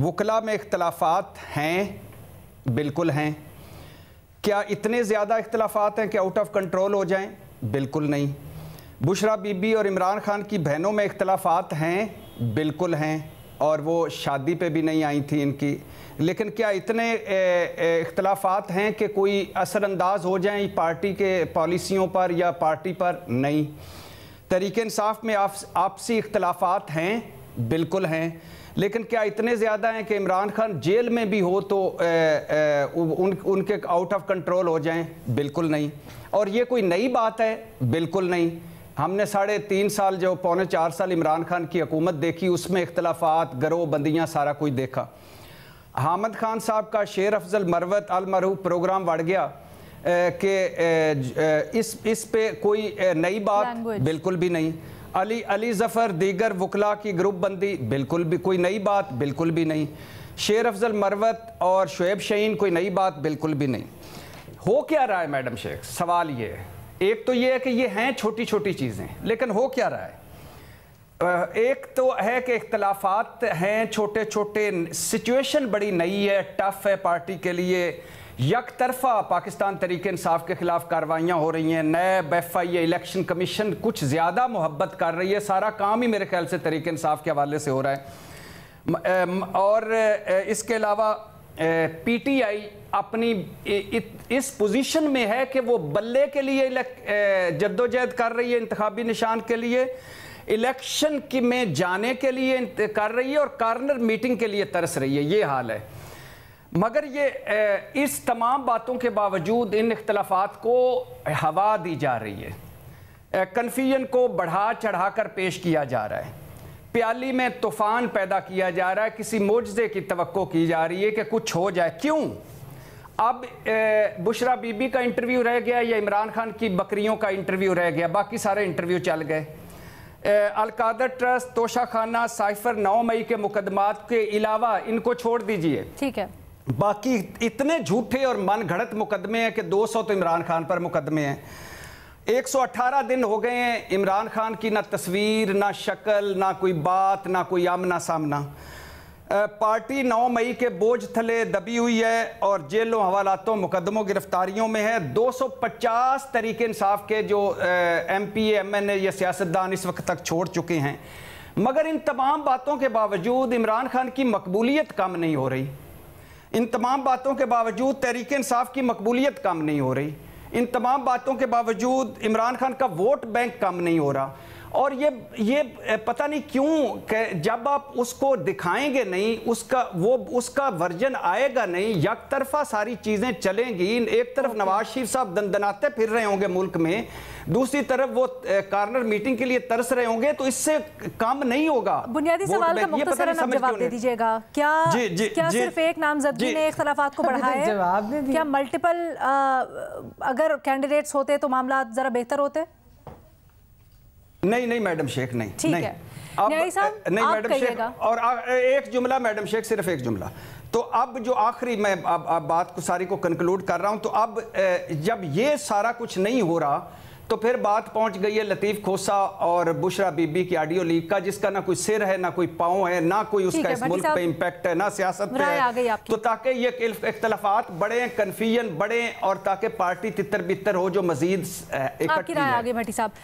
वकला में इख्तलाफात हैं, बिल्कुल हैं। क्या इतने ज़्यादा इख्तलाफात हैं कि आउट ऑफ कंट्रोल हो जाएं? बिल्कुल नहीं। बुशरा बीबी और इमरान खान की बहनों में इख्तलाफात हैं, बिल्कुल हैं, और वो शादी पे भी नहीं आई थी इनकी। लेकिन क्या इतने इख्तलाफात हैं कि कोई असरअंदाज हो जाएं पार्टी के पॉलिसियों पर या पार्टी पर? नहीं। तहरीक इंसाफ में आपसी इख्तलाफात हैं, बिल्कुल हैं। लेकिन क्या इतने ज़्यादा हैं कि इमरान खान जेल में भी हो तो उनके आउट ऑफ कंट्रोल हो जाएं? बिल्कुल नहीं। और ये कोई नई बात है? बिल्कुल नहीं। हमने 3.5 साल जो 3.25 साल इमरान खान की हुकूमत देखी, उसमें इख्तलाफात, गरोह बंदियाँ, सारा कुछ देखा। हामिद खान साहब का शेर अफजल मरवत अल मरूफ प्रोग्राम बढ़ गया कि इस पे कोई नई बात? बिल्कुल भी नहीं। अली ज़फ़र दीगर वकला की ग्रुप बंदी, बिल्कुल भी कोई नई बात? बिल्कुल भी नहीं। शेर अफजल मरवत और शुएब शहीन, कोई नई बात? बिल्कुल भी नहीं। हो क्या रहा है मैडम शेख? सवाल ये है, एक तो ये है कि ये हैं छोटी छोटी चीज़ें, लेकिन हो क्या रहा है? एक तो है कि इख्तलाफात हैं छोटे छोटे, सिचुएशन बड़ी नई है, टफ है पार्टी के लिए। यक तरफा पाकिस्तान तहरीक इंसाफ के खिलाफ कार्रवाइयाँ हो रही हैं, नैब, FI, इलेक्शन कमीशन कुछ ज़्यादा मोहब्बत कर रही है, सारा काम ही मेरे ख्याल से तहरीक इंसाफ के हवाले से हो रहा है। और इसके अलावा PTI अपनी इस पोजीशन में है कि वो बल्ले के लिए जद्दोजहद कर रही है, इंतखाबी निशान के लिए, इलेक्शन में जाने के लिए कर रही है, और कॉर्नर मीटिंग के लिए तरस रही है। ये हाल है। मगर ये इस तमाम बातों के बावजूद इन इख्तलाफात को हवा दी जा रही है, कन्फ्यूजन को बढ़ा चढ़ा कर पेश किया जा रहा है, प्याली में तूफ़ान पैदा किया जा रहा है, किसी मोजज़े की तवक्को की जा रही है कि कुछ हो जाए। क्यों? अब बुशरा बीबी का इंटरव्यू रह गया या इमरान खान की बकरियों का इंटरव्यू रह गया? बाकी सारे इंटरव्यू चल गए। अलकादर ट्रस्ट, तोशाखाना, साइफर 9 मई के मुकदमात के अलावा इनको छोड़ दीजिए, ठीक है, बाकी इतने झूठे और मन घड़त मुकदमे हैं कि 200 तो इमरान खान पर मुकदमे हैं। 118 दिन हो गए हैं, इमरान खान की ना तस्वीर, ना शक्ल, ना कोई बात, ना कोई आमना सामना। पार्टी 9 मई के बोझ थले दबी हुई है और जेलों, हवालातों, मुकदमों, गिरफ्तारियों में है। 250 तहरीक इंसाफ के जो MP, MNA या सियासतदान इस वक्त तक छोड़ चुके हैं। मगर इन तमाम बातों के बावजूद इमरान खान की मकबूलियत कम नहीं हो रही। इन तमाम बातों के बावजूद तहरीक इंसाफ की मकबूलियत कम नहीं हो रही। इन तमाम बातों के बावजूद इमरान खान का वोट बैंक कम नहीं हो रहा। और ये पता नहीं क्यों कि जब आप उसको दिखाएंगे नहीं, उसका वर्जन आएगा नहीं, एक तरफा सारी चीज़ें चलेंगी। एक तरफ नवाज शरीफ साहब दंदनाते फिर रहे होंगे मुल्क में, दूसरी तरफ वो कॉर्नर मीटिंग के लिए तरस रहे होंगे, तो इससे काम नहीं होगा। नहीं मैडम शेख, नहीं, ठीक है। नहीं मैडम शेख, और एक जुमला मैडम शेख, सिर्फ एक जुमला। तो अब जो आखिरी मैं अब बात को सारी को कंक्लूड कर रहा हूं, तो अब जब ये सारा कुछ नहीं हो रहा, तो फिर बात पहुंच गई है लतीफ़ खोसा और बुशरा बीबी की ऑडियो लीक का, जिसका ना कोई सिर है, ना कोई पाँव है, ना कोई उसका इस मुल्क पे इम्पैक्ट है, ना सियासत पे है। तो ताकि ये इख्तलाफात बढ़े, कन्फ्यूजन बढ़े, और ताकि पार्टी तितर बितर हो जो मजीद आपकी राय आगे भट्टी साहब।